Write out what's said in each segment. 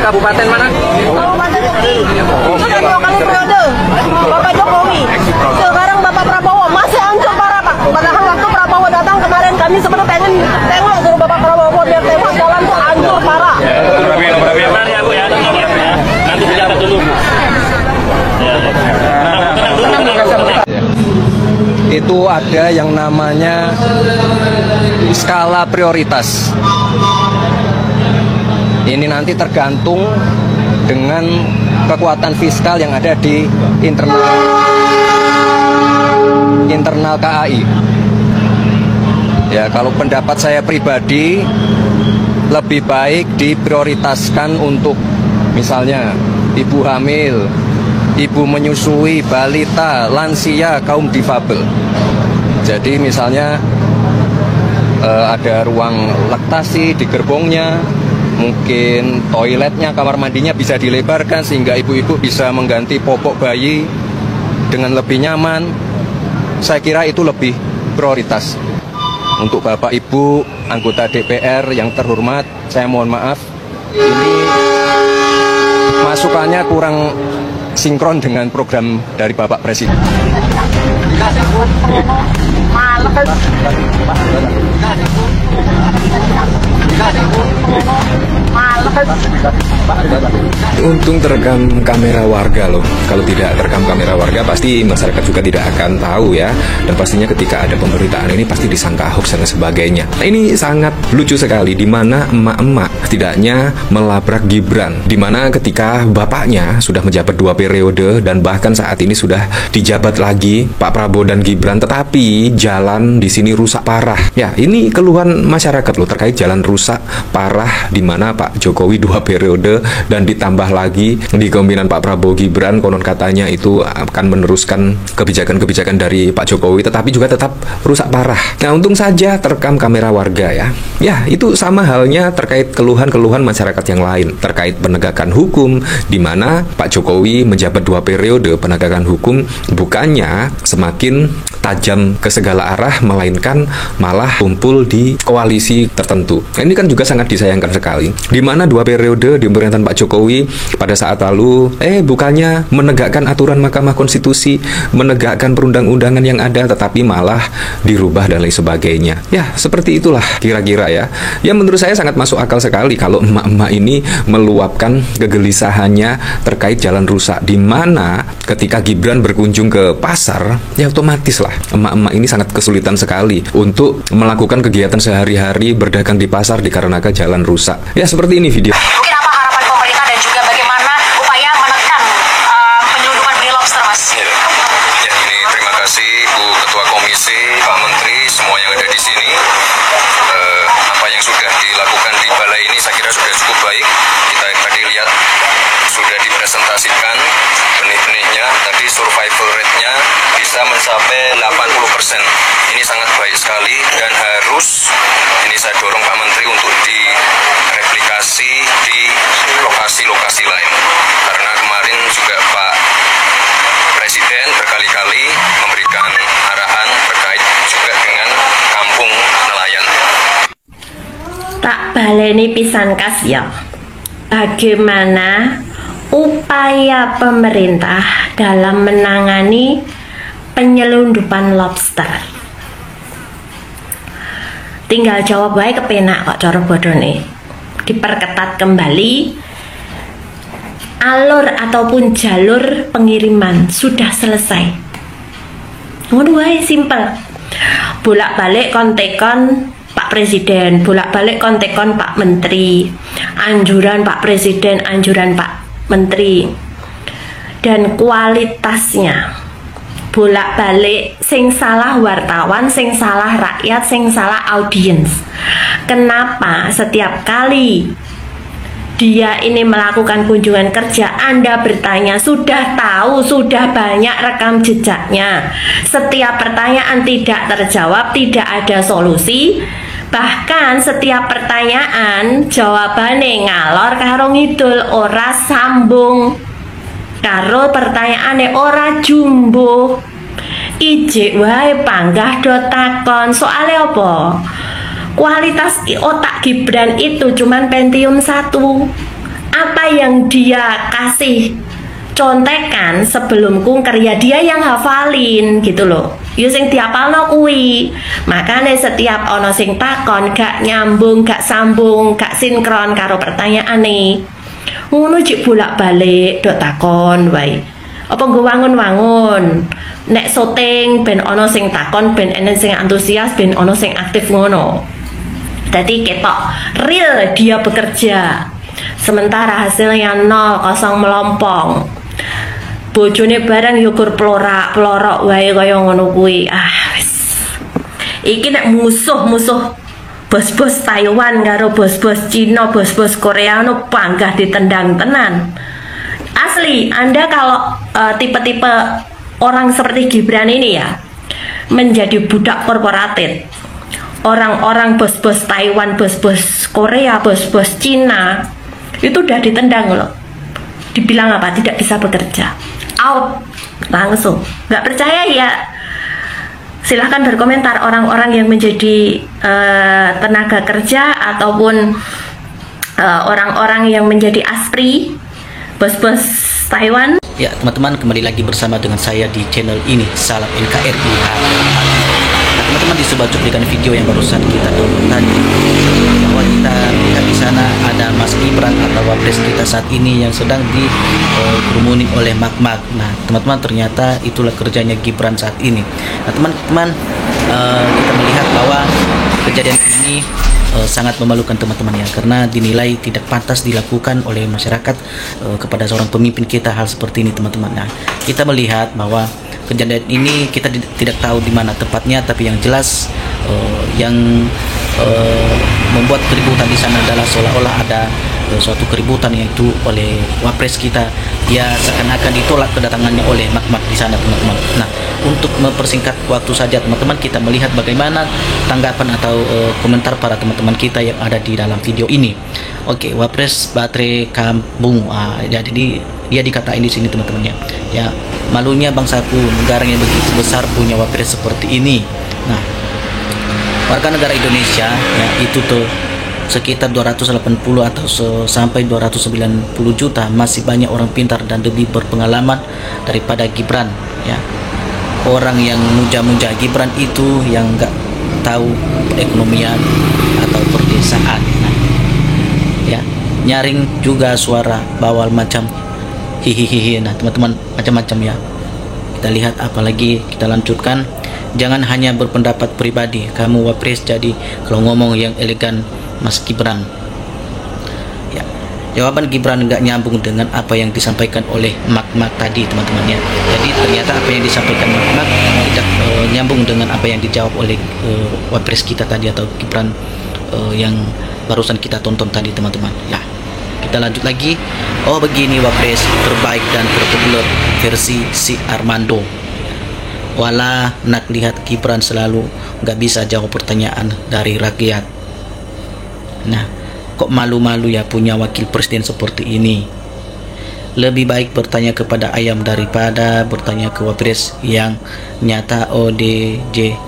Kabupaten mana? Kabupaten sudah 2 kali periode Bapak Jokowi. Sekarang Bapak Prabowo masih hancur parah Pak. Padahal waktu Prabowo datang kemarin kami sebenarnya pengen tengok dulu Bapak Prabowo biar tengok jalan tuh hancur parah. Bentar ya Bu ya, nanti dicatat dulu. Itu ada yang namanya skala prioritas. Ini nanti tergantung dengan kekuatan fiskal yang ada di internal KAI. Ya, kalau pendapat saya pribadi lebih baik diprioritaskan untuk misalnya ibu hamil, ibu menyusui, balita, lansia, kaum difabel. Jadi misalnya ada ruang laktasi di gerbongnya, mungkin toiletnya, kamar mandinya bisa dilebarkan sehingga ibu-ibu bisa mengganti popok bayi dengan lebih nyaman. Saya kira itu lebih prioritas. Untuk Bapak Ibu anggota DPR yang terhormat, saya mohon maaf, ini masukannya kurang sinkron dengan program dari Bapak Presiden. Untung terekam kamera warga loh. Kalau tidak terekam kamera warga pasti masyarakat juga tidak akan tahu ya. Dan pastinya ketika ada pemberitaan ini pasti disangka hoax dan sebagainya. Nah, ini sangat lucu sekali di mana emak-emak setidaknya melabrak Gibran. Di mana ketika bapaknya sudah menjabat 2 periode dan bahkan saat ini sudah dijabat lagi Pak Prabowo dan Gibran, tetapi jalan di sini rusak parah. Ya, ini keluhan masyarakat loh terkait jalan rusak parah di mana Pak Jokowi 2 periode dan ditambah lagi di kepemimpinan Pak Prabowo Gibran konon katanya itu akan meneruskan kebijakan-kebijakan dari Pak Jokowi, tetapi juga tetap rusak parah. Nah, untung saja terekam kamera warga ya. Ya, itu sama halnya terkait keluhan-keluhan masyarakat yang lain terkait penegakan hukum di mana Pak Jokowi menjabat 2 periode, penegakan hukum bukannya semakin tajam ke segala arah melainkan malah kumpul di koalisi tertentu. Nah, ini kan juga sangat disayangkan sekali. Di mana 2 periode di pemerintahan Pak Jokowi pada saat lalu bukannya menegakkan aturan Mahkamah Konstitusi, menegakkan perundang-undangan yang ada, tetapi malah dirubah dan lain sebagainya. Ya, seperti itulah kira-kira ya. Ya, menurut saya sangat masuk akal sekali kalau emak-emak ini meluapkan kegelisahannya terkait jalan rusak, di mana ketika Gibran berkunjung ke pasar, ya otomatis lah emak-emak ini sangat kesulitan sekali untuk melakukan kegiatan sehari-hari berdagang di pasar dikarenakan jalan rusak. Ya, seperti ini video. Mungkin apa harapan pemerintah dan juga bagaimana upaya menekan penyelundupan benih lobster, Mas? Ya, ini terima kasih Bu Ketua Komisi, Pak Menteri, semua yang ada di sini. Apa yang sudah dilakukan di balai ini saya kira sudah cukup baik. Kita tadi lihat sudah dipresentasikan benih-benihnya, tadi survival rate-nya bisa mencapai 80%. Ini sangat baik sekali dan harus ini saya dorong Pak Menteri untuk direplikasi di lokasi-lokasi lain. Karena kemarin juga Pak Presiden berkali-kali memberikan arahan terkait juga dengan kampung nelayan. Tak baleni pisan kas ya. Bagaimana upaya pemerintah dalam menangani penyelundupan lobster? Tinggal jawab baik kepenak kok cara bodone. Diperketat kembali alur ataupun jalur pengiriman sudah selesai. Ngono wae simpel. Bolak-balik kontekon Pak Presiden, bolak-balik kontekon Pak Menteri, anjuran Pak Presiden, anjuran Pak Menteri, dan kualitasnya bolak-balik sing salah wartawan, sing salah rakyat, sing salah audiens. Kenapa setiap kali dia ini melakukan kunjungan kerja, Anda bertanya, sudah tahu, sudah banyak rekam jejaknya, setiap pertanyaan tidak terjawab, tidak ada solusi, bahkan setiap pertanyaan jawabannya ngalor karo ngidul, ora sambung karo pertanyaane, ora jumbo. Ijik wae panggah do takon, soale apa? Kualitas otak Gibran itu cuman Pentium 1. Apa yang dia kasih contekan sebelum kunker ya dia yang hafalin gitu loh. Yo sing diapalno kuwi. Makanya setiap ono sing takon gak nyambung, gak sambung, gak sinkron karo pertanyaane. Ngono jek bolak-balik dok takon wae. Apa nggo wangun-wangun. Nek syuting ben ono sing takon, ben enen sing antusias, ben ono sing aktif ngono. Jadi ketok real dia bekerja. Sementara hasilnya 0, kosong melompong. Bojone barang yukur pelorok wae kaya ngono kuwi. Wis. Iki nek musuh-musuh bos-bos Taiwan karo bos-bos Cina, bos-bos Korea no panggah ditendang tenan. Asli, Anda kalau tipe-tipe orang seperti Gibran ini ya menjadi budak korporatif. Orang-orang bos-bos Taiwan, bos-bos Korea, bos-bos Cina itu udah ditendang loh. Dibilang apa? Tidak bisa bekerja. Out langsung. Nggak percaya ya silahkan berkomentar orang-orang yang menjadi tenaga kerja ataupun orang-orang yang menjadi aspri bos-bos Taiwan. Ya teman-teman, kembali lagi bersama dengan saya di channel ini, Salam NKRI. Nah, teman-teman dicoba cuplikan video yang barusan kita tonton tadi, bahwa kita lihat di sana ada Mas Gibran atau wapres kita saat ini yang sedang dikerumunin oleh mak-mak. Nah teman-teman, ternyata itulah kerjanya Gibran saat ini. Nah teman-teman, kita melihat bahwa kejadian ini sangat memalukan teman-teman ya, karena dinilai tidak pantas dilakukan oleh masyarakat kepada seorang pemimpin kita hal seperti ini teman-teman. Nah kita melihat bahwa kejadian ini kita tidak tahu di mana tepatnya, tapi yang jelas yang membuat keributan di sana adalah seolah-olah ada suatu keributan yaitu oleh wapres kita, ya seakan-akan ditolak kedatangannya oleh mak-mak di sana teman-teman. Nah untuk mempersingkat waktu saja teman-teman, kita melihat bagaimana tanggapan atau komentar para teman-teman kita yang ada di dalam video ini. Oke, wapres baterai kampung. Jadi dia dikatain di sini teman-teman ya, malunya bangsaku, negara yang begitu besar punya wapres seperti ini. Nah warga negara Indonesia ya itu tuh sekitar 280 atau sampai 290 juta, masih banyak orang pintar dan lebih berpengalaman daripada Gibran ya. Orang yang muja-muja Gibran itu yang nggak tahu perekonomian atau perdesaan. Nah, ya nyaring juga suara bawal macam hihihi. Nah teman-teman, macam-macam ya kita lihat. Apalagi kita lanjutkan, jangan hanya berpendapat pribadi, kamu wapres jadi kalau ngomong yang elegan Mas Gibran. Ya, jawaban Gibran nggak nyambung dengan apa yang disampaikan oleh mak-mak tadi teman-teman ya. Jadi ternyata apa yang disampaikan mak-mak tidak nyambung dengan apa yang dijawab oleh wapres kita tadi atau Gibran yang barusan kita tonton tadi teman-teman ya. Kita lanjut lagi. Oh begini wapres terbaik dan terpopuler versi si Armando. Walah nak lihat Gibran selalu nggak bisa jawab pertanyaan dari rakyat. Nah, kok malu-malu ya punya wakil presiden seperti ini. Lebih baik bertanya kepada ayam daripada bertanya ke wapres yang nyata ODJ,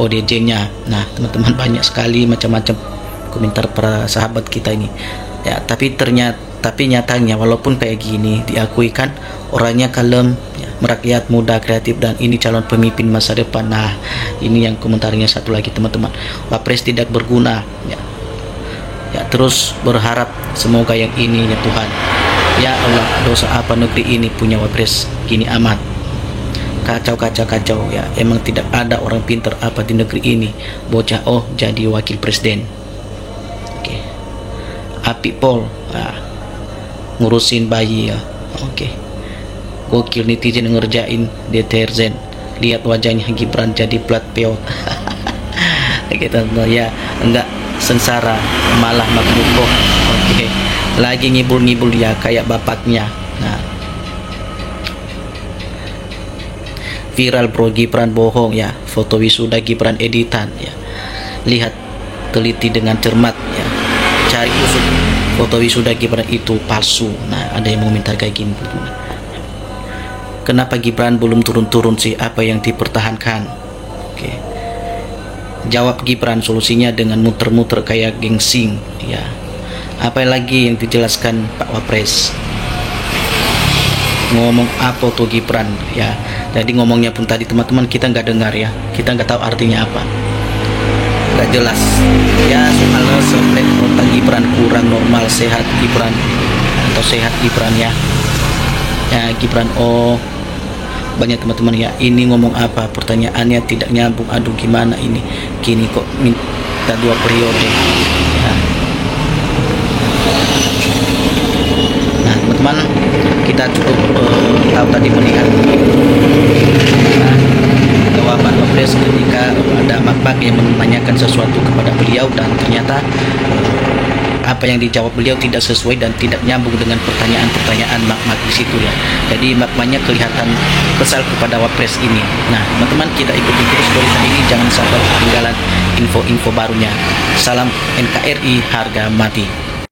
ODJ-nya. Nah, teman-teman, banyak sekali macam-macam komentar para sahabat kita ini. Ya, tapi nyatanya walaupun kayak gini diakui kan orangnya kalem, ya, merakyat, muda, kreatif, dan ini calon pemimpin masa depan. Nah ini yang komentarnya satu lagi teman-teman, wapres tidak berguna ya, terus berharap semoga yang ini ya Tuhan, ya Allah, dosa apa negeri ini punya wapres gini amat. Kacau ya, emang tidak ada orang pintar apa di negeri ini, bocah jadi wakil presiden. Oke. Api Pol ngurusin bayi ya. Oke. Gokil netizen ngerjain deterjen, lihat wajahnya Gibran jadi plat peot. Kita ya enggak sengsara malah makmur kok. Oke. Lagi ngibul-ngibul ya kayak bapaknya. Nah viral bro, Gibran bohong ya, foto wisuda Gibran editan ya. Lihat, teliti dengan cermat ya, cari usut foto wisuda Gibran itu palsu. Nah ada yang mengomentar kayak gini, kenapa Gibran belum turun-turun sih, apa yang dipertahankan? Oke. Jawab Gibran solusinya dengan muter-muter kayak gengsing, ya. Apa lagi yang dijelaskan Pak Wapres? Ngomong apa tuh Gibran, ya. Jadi ngomongnya pun tadi teman-teman kita nggak dengar, ya. Kita nggak tahu artinya apa. Nggak jelas. Ya soalnya sebenarnya otak Gibran kurang normal, sehat Gibran atau sehat Gibran, ya. Ya Gibran, oh banyak teman-teman, ya. Ini ngomong apa? Pertanyaannya tidak nyambung. Aduh gimana ini? Kini kok minta 2 periode, ya. Nah teman-teman, kita cukup tahu tadi melihat bahwa Pak Wapres ketika ada makbak yang menanyakan sesuatu kepada beliau dan ternyata apa yang dijawab beliau tidak sesuai dan tidak nyambung dengan pertanyaan-pertanyaan makmak di situ, ya. Jadi makmanya kelihatan kesal kepada Wapres ini. Nah teman-teman, kita ikuti terus tulisan ini, jangan sampai ketinggalan info-info barunya. Salam NKRI harga mati.